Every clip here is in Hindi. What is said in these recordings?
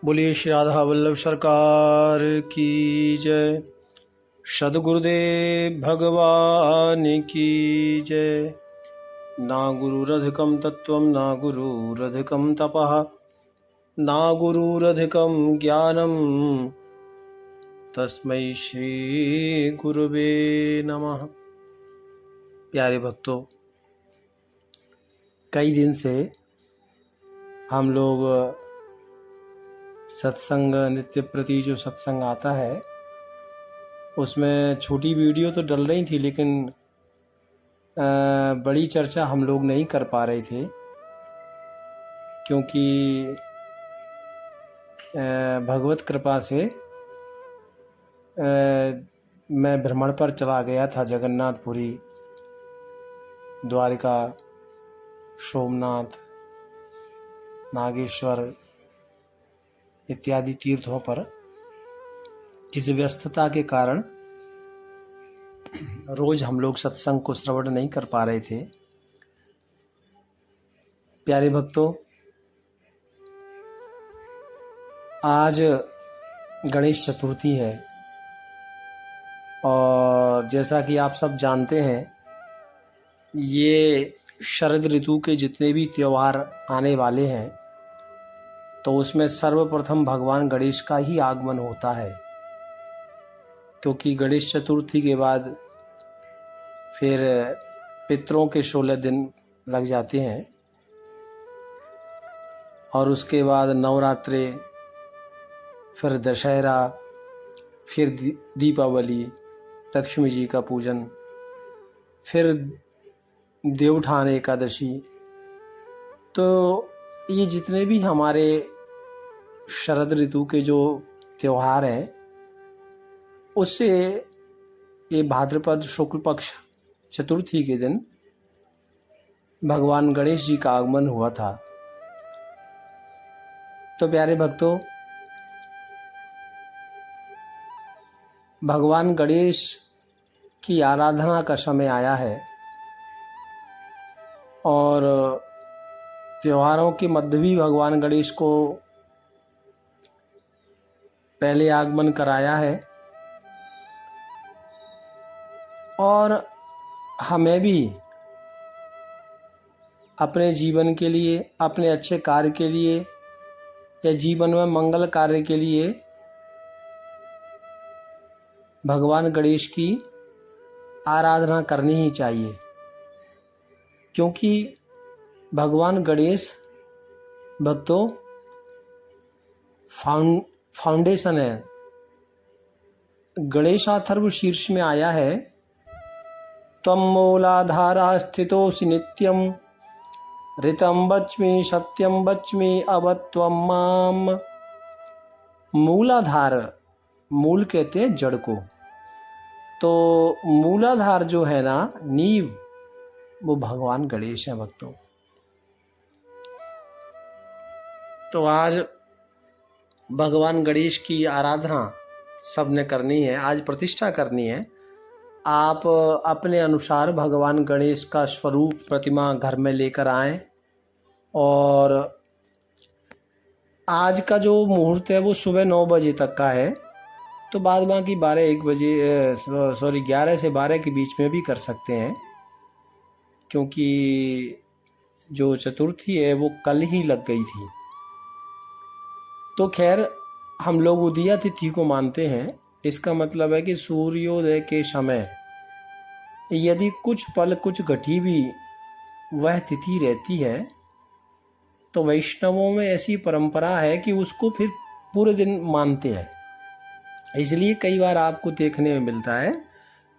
बोलिए श्री राधा वल्लभ सरकार की जय। सद्गुरुदेव भगवान की जय। ना गुरुरधिकं तत्त्वं ना गुरुरधिकं तपः ना गुरुरधिकं ज्ञानं तस्मै श्री गुरुवे नमः। प्यारे भक्तों, कई दिन से हम लोग सत्संग नित्य प्रति जो सत्संग आता है उसमें छोटी वीडियो तो डल रही थी, लेकिन बड़ी चर्चा हम लोग नहीं कर पा रहे थे क्योंकि भगवत कृपा से मैं भ्रमण पर चला गया था। जगन्नाथपुरी, द्वारिका, सोमनाथ, नागेश्वर इत्यादि तीर्थों पर। इस व्यस्तता के कारण रोज हम लोग सत्संग को श्रवण नहीं कर पा रहे थे। प्यारे भक्तों, आज गणेश चतुर्थी है और जैसा कि आप सब जानते हैं, ये शरद ऋतु के जितने भी त्यौहार आने वाले हैं तो उसमें सर्वप्रथम भगवान गणेश का ही आगमन होता है, क्योंकि गणेश चतुर्थी के बाद फिर पितरों के 16 दिन लग जाते हैं और उसके बाद नवरात्रे, फिर दशहरा, फिर दीपावली, लक्ष्मी जी का पूजन, फिर देवउठान एकादशी। तो ये जितने भी हमारे शरद ऋतु के जो त्यौहार हैं उससे ये भाद्रपद शुक्ल पक्ष चतुर्थी के दिन भगवान गणेश जी का आगमन हुआ था। तो प्यारे भक्तों, भगवान गणेश की आराधना का समय आया है और त्योहारों के मध्य भी भगवान गणेश को पहले आगमन कराया है और हमें भी अपने जीवन के लिए, अपने अच्छे कार्य के लिए या जीवन में मंगल कार्य के लिए भगवान गणेश की आराधना करनी ही चाहिए, क्योंकि भगवान गणेश भक्तों फाउंडेशन है। गणेशाथर्व शीर्ष में आया है, त्वं मूलाधारा स्थितोऽसि नित्यं ऋतं वच्मि सत्यं वच्मि अब त्वं माम। मूलाधार, मूल कहते हैं जड़ को, तो मूलाधार जो है ना, नींव, वो भगवान गणेश है भक्तों। तो आज भगवान गणेश की आराधना सबने करनी है, आज प्रतिष्ठा करनी है। आप अपने अनुसार भगवान गणेश का स्वरूप, प्रतिमा घर में लेकर आएं और आज का जो मुहूर्त है वो सुबह 9 बजे तक का है, तो बाद बाकी 12-1 बजे 11 से 12 के बीच में भी कर सकते हैं, क्योंकि जो चतुर्थी है वो कल ही लग गई थी। तो खैर, हम लोग उदया तिथि को मानते हैं। इसका मतलब है कि सूर्योदय के समय यदि कुछ पल कुछ घटी भी वह तिथि रहती है तो वैष्णवों में ऐसी परंपरा है कि उसको फिर पूरे दिन मानते हैं। इसलिए कई बार आपको देखने में मिलता है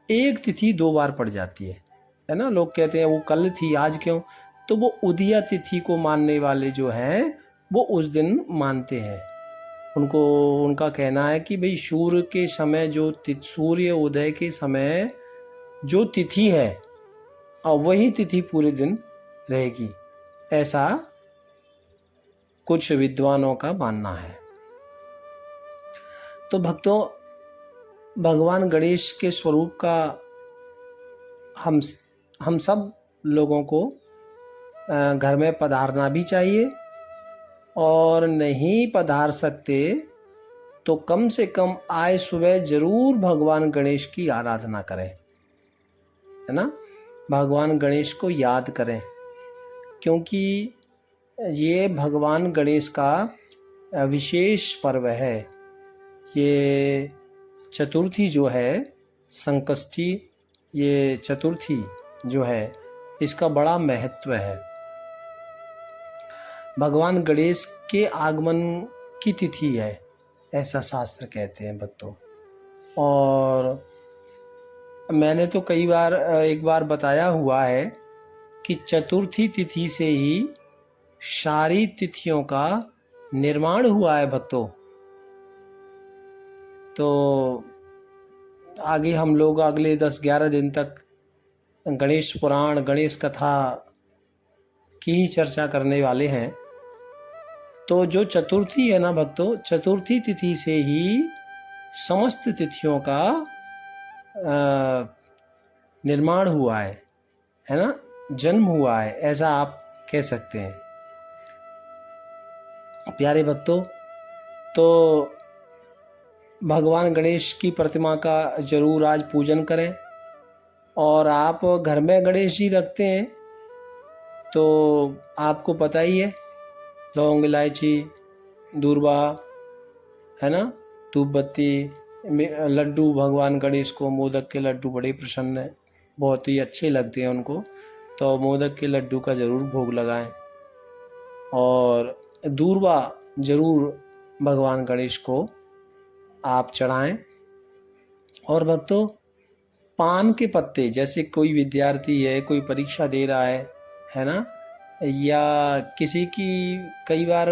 एक तिथि 2 बार पड़ जाती है ना। लोग कहते हैं वो कल थी, आज क्यों? तो वो उदया तिथि को मानने वाले जो हैं वो उस दिन मानते हैं। उनका कहना है कि भाई सूर्य के समय जो सूर्य उदय के समय जो तिथि है और वही तिथि पूरे दिन रहेगी, ऐसा कुछ विद्वानों का मानना है। तो भक्तों, भगवान गणेश के स्वरूप का हम सब लोगों को घर में पधारना भी चाहिए और नहीं पधार सकते तो कम से कम आज सुबह जरूर भगवान गणेश की आराधना करें, है ना। भगवान गणेश को याद करें, क्योंकि ये भगवान गणेश का विशेष पर्व है। ये चतुर्थी जो है, संकष्टी, ये चतुर्थी जो है इसका बड़ा महत्व है। भगवान गणेश के आगमन की तिथि है, ऐसा शास्त्र कहते हैं भक्तों। और मैंने तो कई बार एक बार बताया हुआ है कि चतुर्थी तिथि से ही सारी तिथियों का निर्माण हुआ है भक्तों। तो आगे हम लोग अगले 10-11 दिन तक गणेश पुराण, गणेश कथा की ही चर्चा करने वाले हैं। तो जो चतुर्थी है ना भक्तों, चतुर्थी तिथि से ही समस्त तिथियों का निर्माण हुआ है ना, जन्म हुआ है, ऐसा आप कह सकते हैं। प्यारे भक्तों, तो भगवान गणेश की प्रतिमा का जरूर आज पूजन करें। और आप घर में गणेश जी रखते हैं तो आपको पता ही है, लौंग, इलायची, दूर्वा, है ना, धूप बत्ती, लड्डू। भगवान गणेश को मोदक के लड्डू बड़े प्रसन्न, बहुत ही अच्छे लगते हैं उनको, तो मोदक के लड्डू का ज़रूर भोग लगाएं। और दूर्वा ज़रूर भगवान गणेश को आप चढ़ाएं। और पान के पत्ते, जैसे कोई विद्यार्थी है, कोई परीक्षा दे रहा है ना, या किसी की कई बार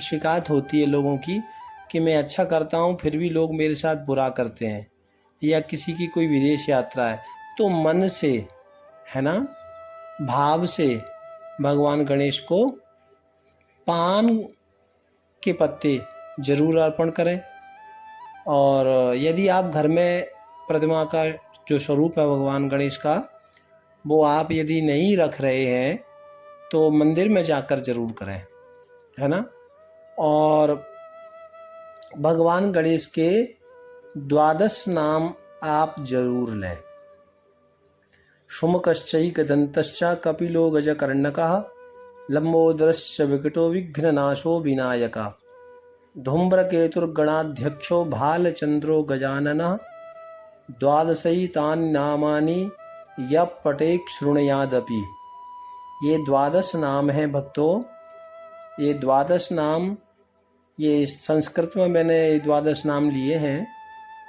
शिकायत होती है लोगों की कि मैं अच्छा करता हूँ फिर भी लोग मेरे साथ बुरा करते हैं, या किसी की कोई विदेश यात्रा है, तो मन से, है ना, भाव से भगवान गणेश को पान के पत्ते जरूर अर्पण करें। और यदि आप घर में प्रतिमा का जो स्वरूप है भगवान गणेश का, वो आप यदि नहीं रख रहे हैं तो मंदिर में जाकर जरूर करें, है ना। और भगवान गणेश के 12 नाम आप जरूर लें। शुम्भकश्चैकदन्तश्च कपिलो गजकर्णकः लंबोदरश्च विकटो विघ्ननाशो विनायकः धूम्रकेतुर्गणाध्यक्षो भालचंद्रो गजाननः 12 तानि नामानि यः पठेत् शृणुयादपि। ये 12 नाम हैं भक्तों। ये 12 नाम, ये संस्कृत में मैंने 12 नाम लिए हैं,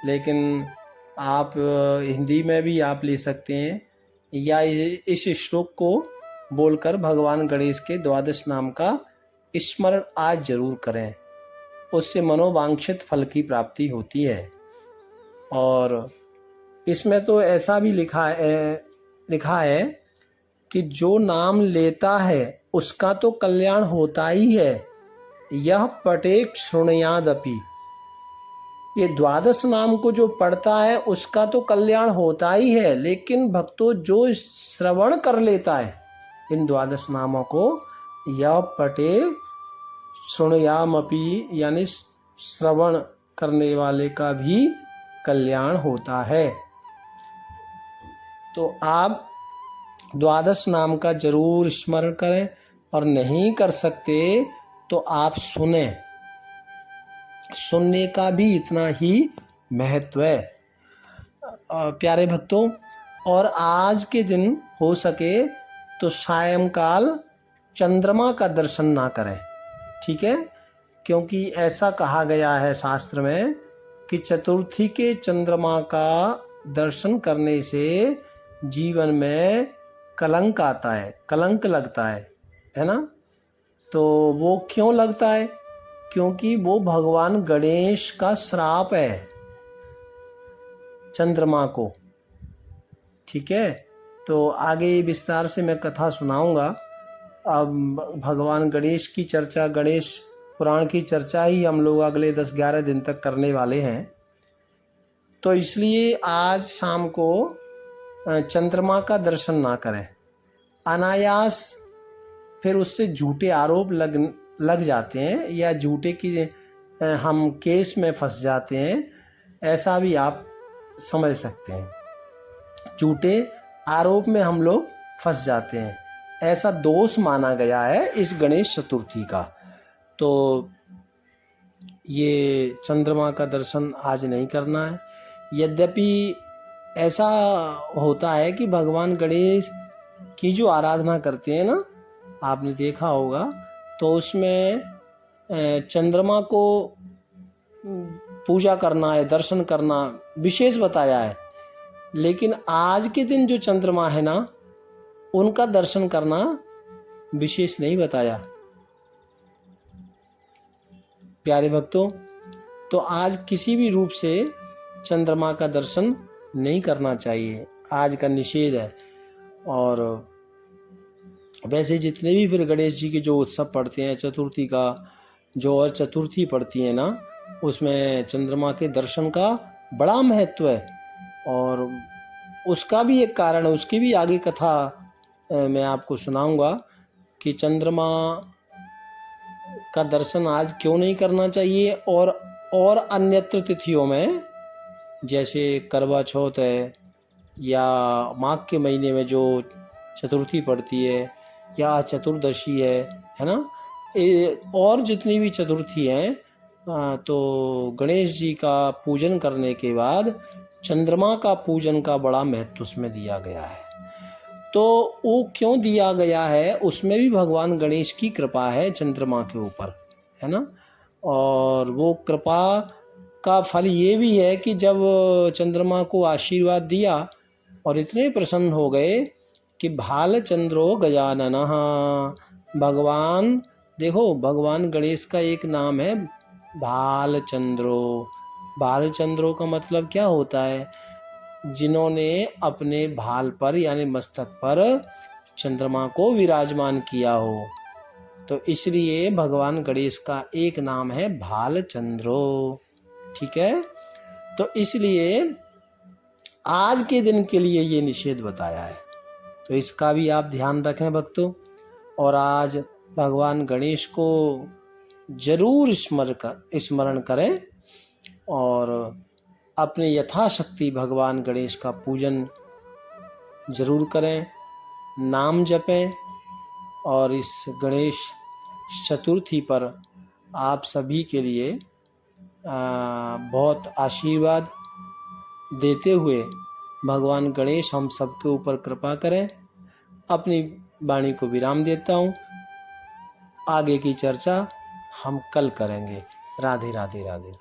लेकिन आप हिंदी में भी आप ले सकते हैं, या इस श्लोक को बोलकर भगवान गणेश के 12 नाम का स्मरण आज जरूर करें। उससे मनोवांछित फल की प्राप्ति होती है। और इसमें तो ऐसा भी लिखा है कि जो नाम लेता है उसका तो कल्याण होता ही है, यह पठेत् शृणुयादपि। ये 12 नाम को जो पढ़ता है उसका तो कल्याण होता ही है, लेकिन भक्तों जो श्रवण कर लेता है इन 12 नामों को, यह पठेत् शृणुयामपि, यानी श्रवण करने वाले का भी कल्याण होता है। तो आप 12 नाम का जरूर स्मरण करें, और नहीं कर सकते तो आप सुनने का भी इतना ही महत्व है प्यारे भक्तों। और आज के दिन हो सके तो सायंकाल चंद्रमा का दर्शन ना करें, ठीक है, क्योंकि ऐसा कहा गया है शास्त्र में कि चतुर्थी के चंद्रमा का दर्शन करने से जीवन में कलंक आता है, कलंक लगता है ना। तो वो क्यों लगता है? क्योंकि वो भगवान गणेश का श्राप है चंद्रमा को, ठीक है। तो आगे विस्तार से मैं कथा सुनाऊंगा। अब भगवान गणेश की चर्चा, गणेश पुराण की चर्चा ही हम लोग अगले 10-11 दिन तक करने वाले हैं। तो इसलिए आज शाम को चंद्रमा का दर्शन ना करें। अनायास फिर उससे झूठे आरोप लग जाते हैं या झूठे की हम केस में फंस जाते हैं, ऐसा भी आप समझ सकते हैं। झूठे आरोप में हम लोग फंस जाते हैं, ऐसा दोष माना गया है इस गणेश चतुर्थी का। तो ये चंद्रमा का दर्शन आज नहीं करना है। यद्यपि ऐसा होता है कि भगवान गणेश की जो आराधना करते हैं ना, आपने देखा होगा, तो उसमें चंद्रमा को पूजा करना है, दर्शन करना विशेष बताया है। लेकिन आज के दिन जो चंद्रमा है ना, उनका दर्शन करना विशेष नहीं बताया। प्यारे भक्तों, तो आज किसी भी रूप से चंद्रमा का दर्शन नहीं करना चाहिए, आज का निषेध है। और वैसे जितने भी फिर गणेश जी के जो उत्सव पड़ते हैं, चतुर्थी का जो और चतुर्थी पड़ती है ना, उसमें चंद्रमा के दर्शन का बड़ा महत्व है। और उसका भी एक कारण है, उसकी भी आगे कथा मैं आपको सुनाऊंगा कि चंद्रमा का दर्शन आज क्यों नहीं करना चाहिए। और अन्यत्र तिथियों में, जैसे करवा चौथ है या माघ के महीने में जो चतुर्थी पड़ती है या चतुर्दशी है ना, और जितनी भी चतुर्थी हैं, तो गणेश जी का पूजन करने के बाद चंद्रमा का पूजन का बड़ा महत्व उसमें दिया गया है। तो वो क्यों दिया गया है, उसमें भी भगवान गणेश की कृपा है चंद्रमा के ऊपर, है ना। और वो कृपा का फल ये भी है कि जब चंद्रमा को आशीर्वाद दिया और इतने प्रसन्न हो गए कि भाल चंद्रो गजाननः, भगवान देखो, भगवान गणेश का एक नाम है भाल चंद्रो। भाल चंद्रो का मतलब क्या होता है? जिन्होंने अपने भाल पर यानी मस्तक पर चंद्रमा को विराजमान किया हो। तो इसलिए भगवान गणेश का एक नाम है भाल चंद्रो। ठीक है, तो इसलिए आज के दिन के लिए ये निषेध बताया है, तो इसका भी आप ध्यान रखें भक्तों। और आज भगवान गणेश को जरूर स्मरण करें और अपने यथाशक्ति भगवान गणेश का पूजन जरूर करें, नाम जपें। और इस गणेश चतुर्थी पर आप सभी के लिए बहुत आशीर्वाद देते हुए भगवान गणेश हम सबके ऊपर कृपा करें। अपनी वाणी को विराम देता हूँ, आगे की चर्चा हम कल करेंगे। राधे राधे राधे राधे।